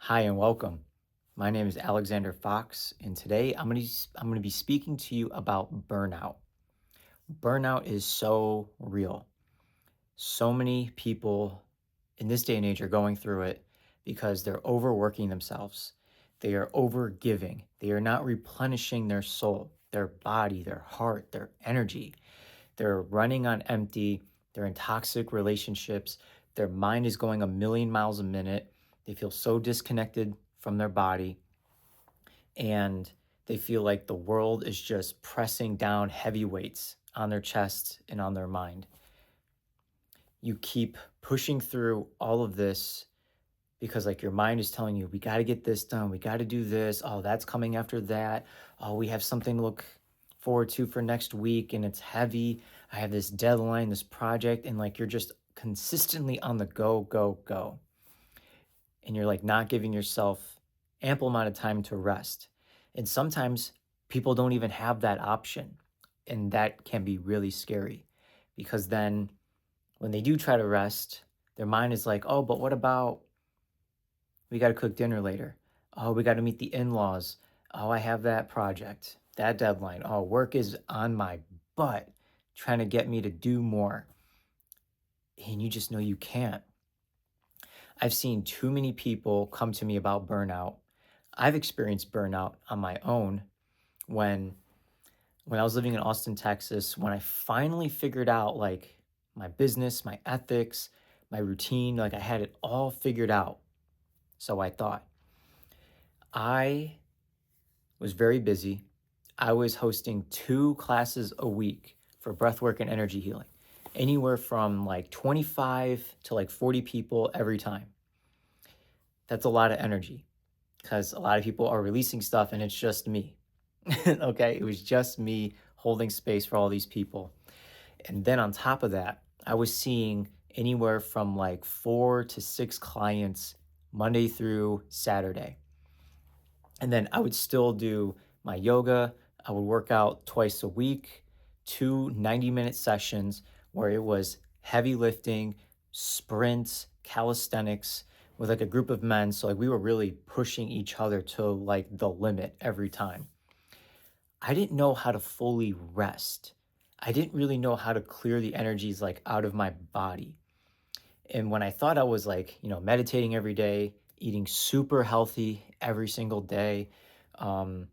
Hi and welcome. My name is Alexander Fox, and today I'm going to be speaking to you about burnout. Burnout is so real. So many people in this day and age are going through it because they're overworking themselves. They are overgiving. They are not replenishing their soul, their body, their heart, their energy. They're running on empty. They're in toxic relationships. Their mind is going a million miles a minute. They feel so disconnected from their body, and they feel like the world is just pressing down heavy weights on their chest and on their mind. You keep pushing through all of this because like your mind is telling you, we got to get this done. We got to do this. Oh, that's coming after that. Oh, we have something to look forward to for next week and it's heavy. I have this deadline, this project, and like you're just consistently on the go, go, go. And you're like not giving yourself ample amount of time to rest. And sometimes people don't even have that option. And that can be really scary because then when they do try to rest, their mind is like, oh, but what about we got to cook dinner later? Oh, we got to meet the in laws. Oh, I have that project, that deadline. Oh, work is on my butt trying to get me to do more. And you just know you can't. I've seen too many people come to me about burnout. I've experienced burnout on my own when I was living in Austin, Texas, when I finally figured out like my business, my ethics, my routine, like I had it all figured out. So I thought. I was very busy. I was hosting 2 classes a week for breathwork and energy healing, anywhere from like 25 to like 40 people every time. That's a lot of energy because a lot of people are releasing stuff and it's just me. Okay, it was just me holding space for all these people. And then on top of that, I was seeing anywhere from like 4 to 6 clients Monday through Saturday. And then I would still do my yoga. I would work out twice a week, 2 90-minute sessions where it was heavy lifting, sprints, calisthenics with like a group of men. So like we were really pushing each other to like the limit every time. I didn't know how to fully rest. I didn't really know how to clear the energies like out of my body. And when I thought I was like, meditating every day, eating super healthy every single day, um,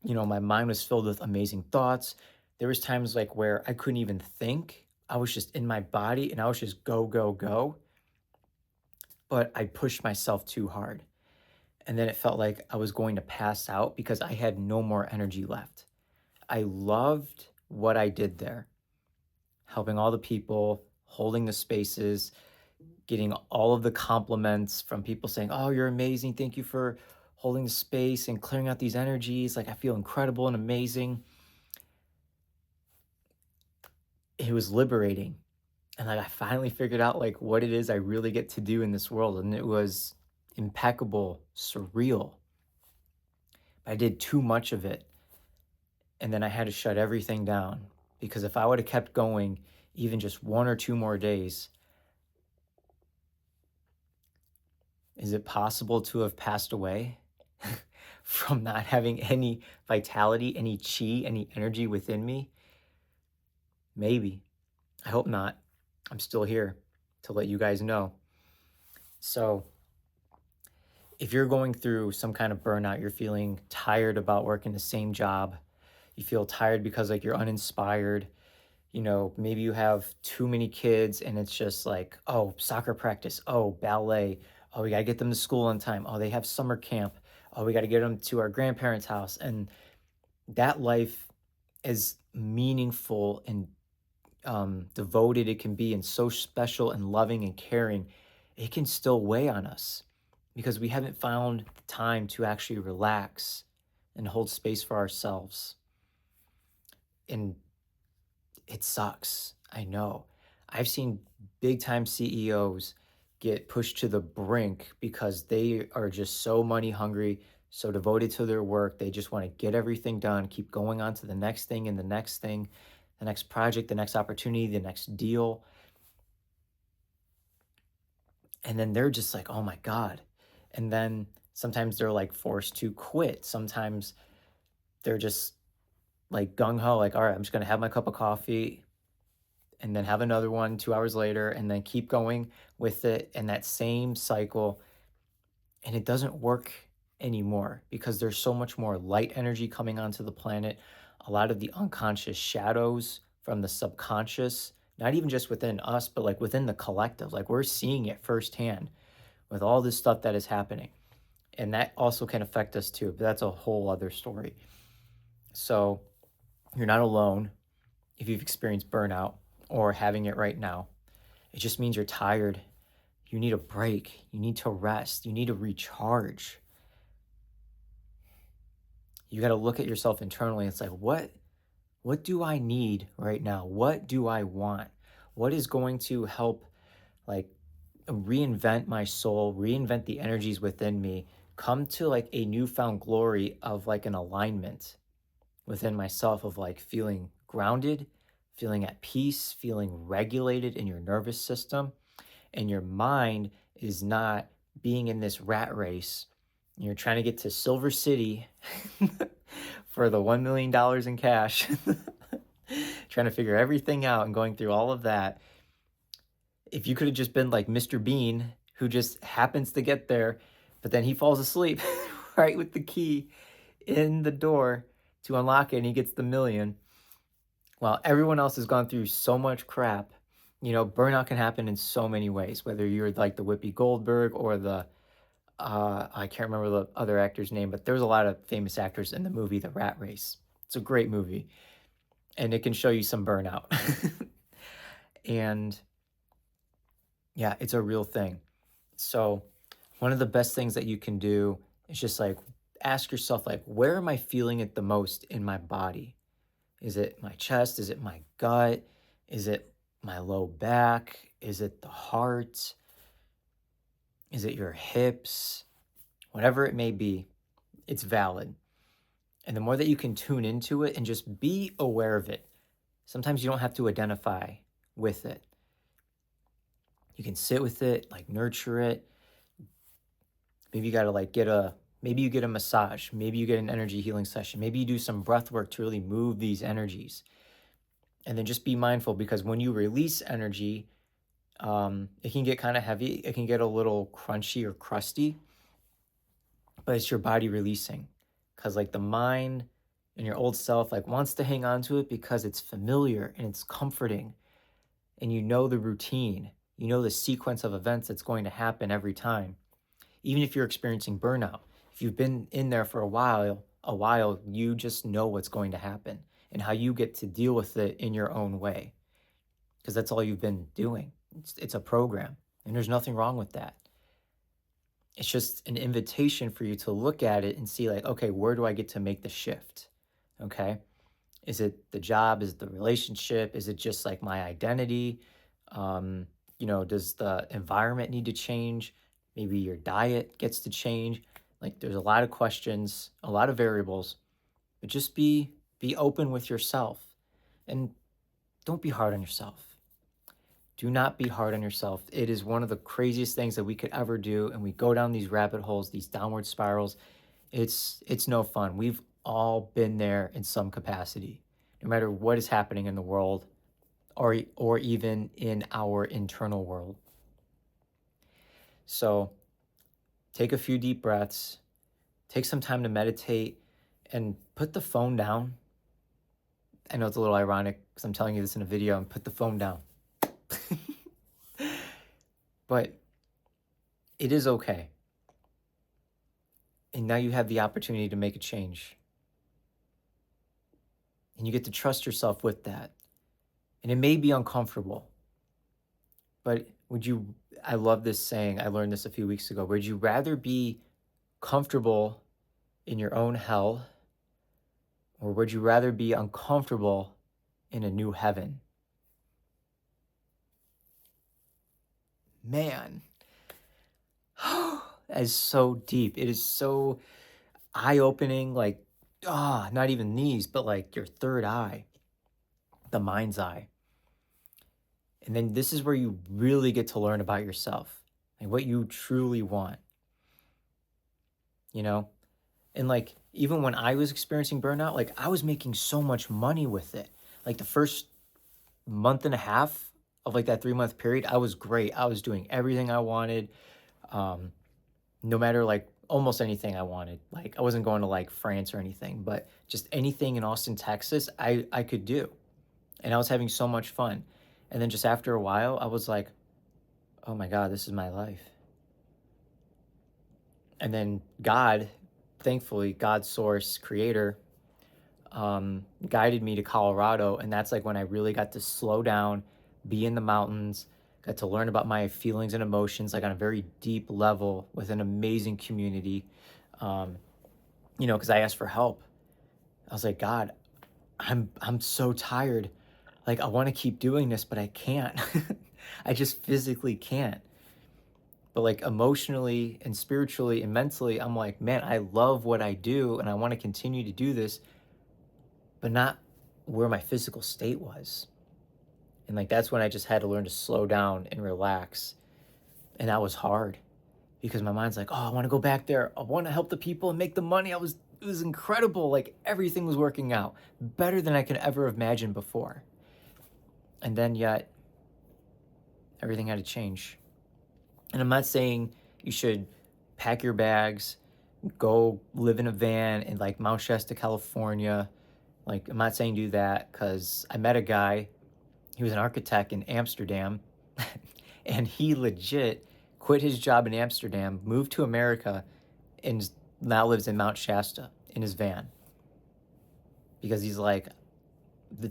my mind was filled with amazing thoughts. There was times like where I couldn't even think. I was just in my body and I was just go, go, go. But I pushed myself too hard. And then it felt like I was going to pass out because I had no more energy left. I loved what I did there, helping all the people, holding the spaces, getting all of the compliments from people saying, "Oh, you're amazing. Thank you for holding the space and clearing out these energies. Like, I feel incredible and amazing." It was liberating. And like, I finally figured out like what it is I really get to do in this world. And it was impeccable, surreal. But I did too much of it. And then I had to shut everything down because if I would have kept going even just 1 or 2 more days, is it possible to have passed away from not having any vitality, any chi, any energy within me? Maybe. I hope not. I'm still here to let you guys know. So, if you're going through some kind of burnout, you're feeling tired about working the same job, you feel tired because like you're uninspired, maybe you have too many kids and it's just like, oh, soccer practice, oh, ballet, oh, we got to get them to school on time, oh, they have summer camp, oh, we got to get them to our grandparents' house. And that life, as meaningful and devoted it can be, and so special and loving and caring, it can still weigh on us because we haven't found the time to actually relax and hold space for ourselves. And it sucks. I know. I've seen big time CEOs get pushed to the brink because they are just so money hungry, so devoted to their work. They just want to get everything done, keep going on to the next thing and the next thing, the next project, the next opportunity, the next deal. And then they're just like, oh my God. And then sometimes they're like forced to quit. Sometimes they're just like gung ho, like, all right, I'm just going to have my cup of coffee and then have another one 2 hours later and then keep going with it. And that same cycle. And it doesn't work anymore because there's so much more light energy coming onto the planet. A lot of the unconscious shadows from the subconscious, not even just within us, but like within the collective, like we're seeing it firsthand with all this stuff that is happening. And that also can affect us too, but that's a whole other story. So you're not alone if you've experienced burnout or having it right now. It just means you're tired. You need a break. You need to rest. You need to recharge. You got to look at yourself internally. It's like, what do I need right now? What do I want? What is going to help like reinvent my soul, reinvent the energies within me, come to like a newfound glory of like an alignment within myself of like feeling grounded, feeling at peace, feeling regulated in your nervous system, and your mind is not being in this rat race. You're trying to get to Silver City for the $1 million in cash, trying to figure everything out and going through all of that. If you could have just been like Mr. Bean, who just happens to get there, but then he falls asleep right with the key in the door to unlock it and he gets the million. While everyone else has gone through so much crap, burnout can happen in so many ways, whether you're like the Whoopi Goldberg or the, I can't remember the other actor's name, but there's a lot of famous actors in the movie The Rat Race. It's a great movie and it can show you some burnout. And yeah, it's a real thing. So one of the best things that you can do is just like ask yourself, like, where am I feeling it the most in my body? Is it my chest? Is it my gut? Is it my low back? Is it the heart? Is it your hips? Whatever it may be, it's valid. And the more that you can tune into it and just be aware of it, sometimes you don't have to identify with it. You can sit with it, like nurture it. Maybe you got to like maybe you get a massage. Maybe you get an energy healing session. Maybe you do some breath work to really move these energies. And then just be mindful because when you release energy, it can get kind of heavy. It can get a little crunchy or crusty, but it's your body releasing because like the mind and your old self like wants to hang on to it because it's familiar and it's comforting and you know the routine, you know the sequence of events that's going to happen every time. Even if you're experiencing burnout, if you've been in there for a while, you just know what's going to happen and how you get to deal with it in your own way because that's all you've been doing. It's a program and there's nothing wrong with that. It's just an invitation for you to look at it and see like, okay, where do I get to make the shift? Okay. Is it the job? Is it the relationship? Is it just like my identity? Does the environment need to change? Maybe your diet gets to change. Like there's a lot of questions, a lot of variables, but just be open with yourself and don't be hard on yourself. Do not be hard on yourself. It is one of the craziest things that we could ever do. And we go down these rabbit holes, these downward spirals. It's no fun. We've all been there in some capacity, no matter what is happening in the world or even in our internal world. So take a few deep breaths, take some time to meditate and put the phone down. I know it's a little ironic because I'm telling you this in a video and put the phone down. But it is okay. And now you have the opportunity to make a change. And you get to trust yourself with that. And it may be uncomfortable. But I love this saying, I learned this a few weeks ago. Would you rather be comfortable in your own hell? Or would you rather be uncomfortable in a new heaven? Man, that is so deep. It is so eye-opening, like, not even these, but like your third eye, the mind's eye. And then this is where you really get to learn about yourself and what you truly want. you know? And like, even when I was experiencing burnout, like I was making so much money with it. Like the first month and a half of like that 3 month period, I was great. I was doing everything I wanted. Um, no matter like almost anything I wanted. Like I wasn't going to like France or anything, but just anything in Austin, Texas, I could do. And I was having so much fun. And then just after a while, I was like, oh my God, this is my life. And then God, thankfully, God, source, creator, guided me to Colorado. And that's like when I really got to slow down, be in the mountains, got to learn about my feelings and emotions, like on a very deep level with an amazing community. Um, because I asked for help. I was like, God, I'm so tired. Like I want to keep doing this, but I can't. I just physically can't. But like emotionally and spiritually and mentally, I'm like, man, I love what I do and I want to continue to do this, but not where my physical state was. And like that's when I just had to learn to slow down and relax. And that was hard because my mind's like, oh, I want to go back there. I want to help the people and make the money. It was incredible. Like everything was working out better than I could ever imagine before. And then yet everything had to change. And I'm not saying you should pack your bags, go live in a van in like Mount Shasta, California. Like, I'm not saying do that because I met a guy, he was an architect in Amsterdam, and he legit quit his job in Amsterdam, moved to America, and now lives in Mount Shasta in his van because he's like,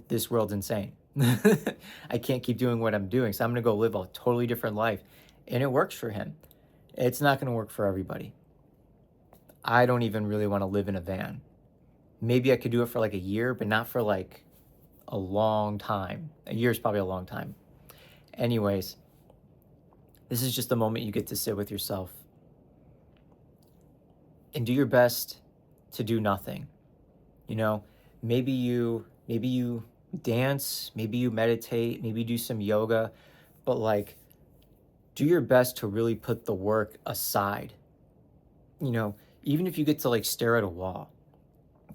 this world's insane. I can't keep doing what I'm doing, so I'm going to go live a totally different life. And it works for him. It's not going to work for everybody. I don't even really want to live in a van. Maybe I could do it for like a year, but not for like a long time. A year is probably a long time. Anyways, this is just the moment you get to sit with yourself and do your best to do nothing. You know, maybe you dance, maybe you meditate, maybe you do some yoga, but like do your best to really put the work aside. You know, even if you get to like stare at a wall,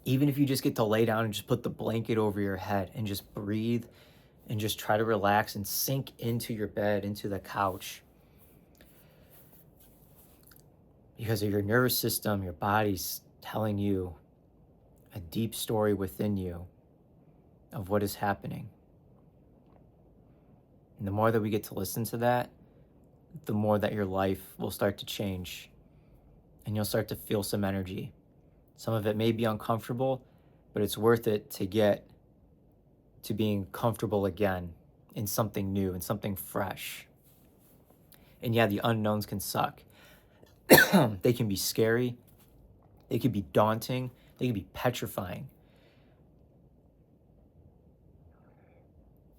even if you just get to lay down and just put the blanket over your head and just breathe and just try to relax and sink into your bed, into the couch. Because of your nervous system, your body's telling you a deep story within you of what is happening. And the more that we get to listen to that, the more that your life will start to change and you'll start to feel some energy. Some of it may be uncomfortable, but it's worth it to get to being comfortable again in something new and something fresh. And yeah, the unknowns can suck. They can be scary. They can be daunting. They can be petrifying.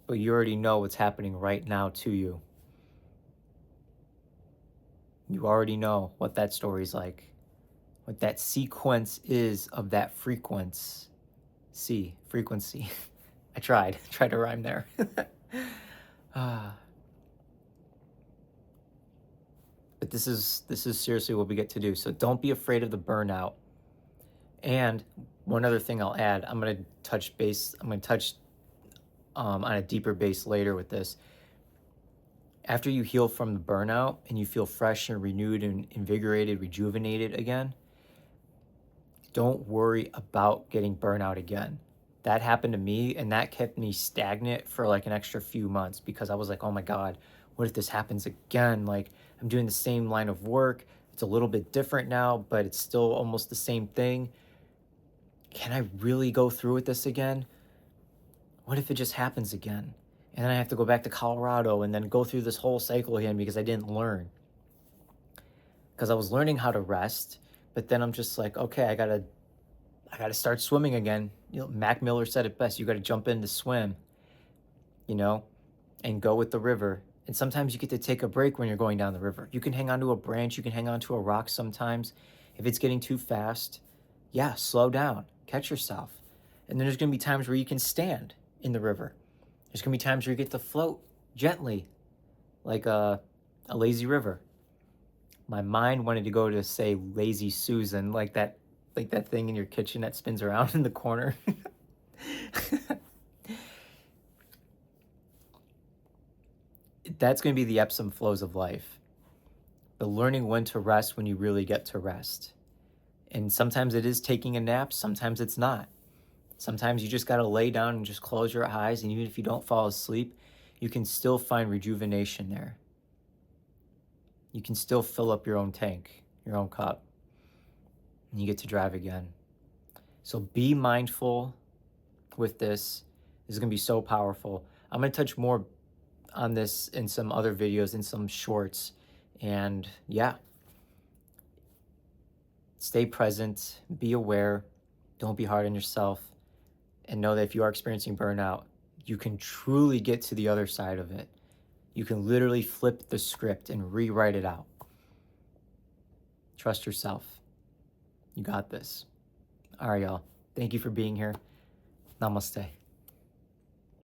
But you already know what's happening right now to you. You already know what that story's like, what that sequence is of that frequency. I tried to rhyme there. But this is seriously what we get to do. So don't be afraid of the burnout. And one other thing I'll add, I'm going to touch on a deeper base later with this. After you heal from the burnout and you feel fresh and renewed and invigorated, rejuvenated again, don't worry about getting burnout again. That happened to me, and that kept me stagnant for like an extra few months because I was like, oh my God, what if this happens again? Like, I'm doing the same line of work. It's a little bit different now, but it's still almost the same thing. Can I really go through with this again? What if it just happens again? And then I have to go back to Colorado and then go through this whole cycle again because I didn't learn. Because I was learning how to rest, but then I'm just like, okay, I gotta start swimming again. You know, Mac Miller said it best. You gotta jump in to swim, and go with the river. And sometimes you get to take a break when you're going down the river. You can hang onto a branch, you can hang onto a rock sometimes. If it's getting too fast, yeah, slow down, catch yourself. And then there's gonna be times where you can stand in the river. There's gonna be times where you get to float gently, like a lazy river. My mind wanted to go to say Lazy Susan, like that thing in your kitchen that spins around in the corner. That's going to be the ebbs and flows of life. But learning when to rest when you really get to rest. And sometimes it is taking a nap, sometimes it's not. Sometimes you just got to lay down and just close your eyes, and even if you don't fall asleep, you can still find rejuvenation there. You can still fill up your own tank, your own cup, and you get to drive again. So be mindful with this. This is going to be so powerful. I'm going to touch more on this in some other videos, in some shorts. And yeah, stay present, be aware, don't be hard on yourself, and know that if you are experiencing burnout, you can truly get to the other side of it. You can literally flip the script and rewrite it out. Trust yourself. You got this. All right, y'all. Thank you for being here. Namaste.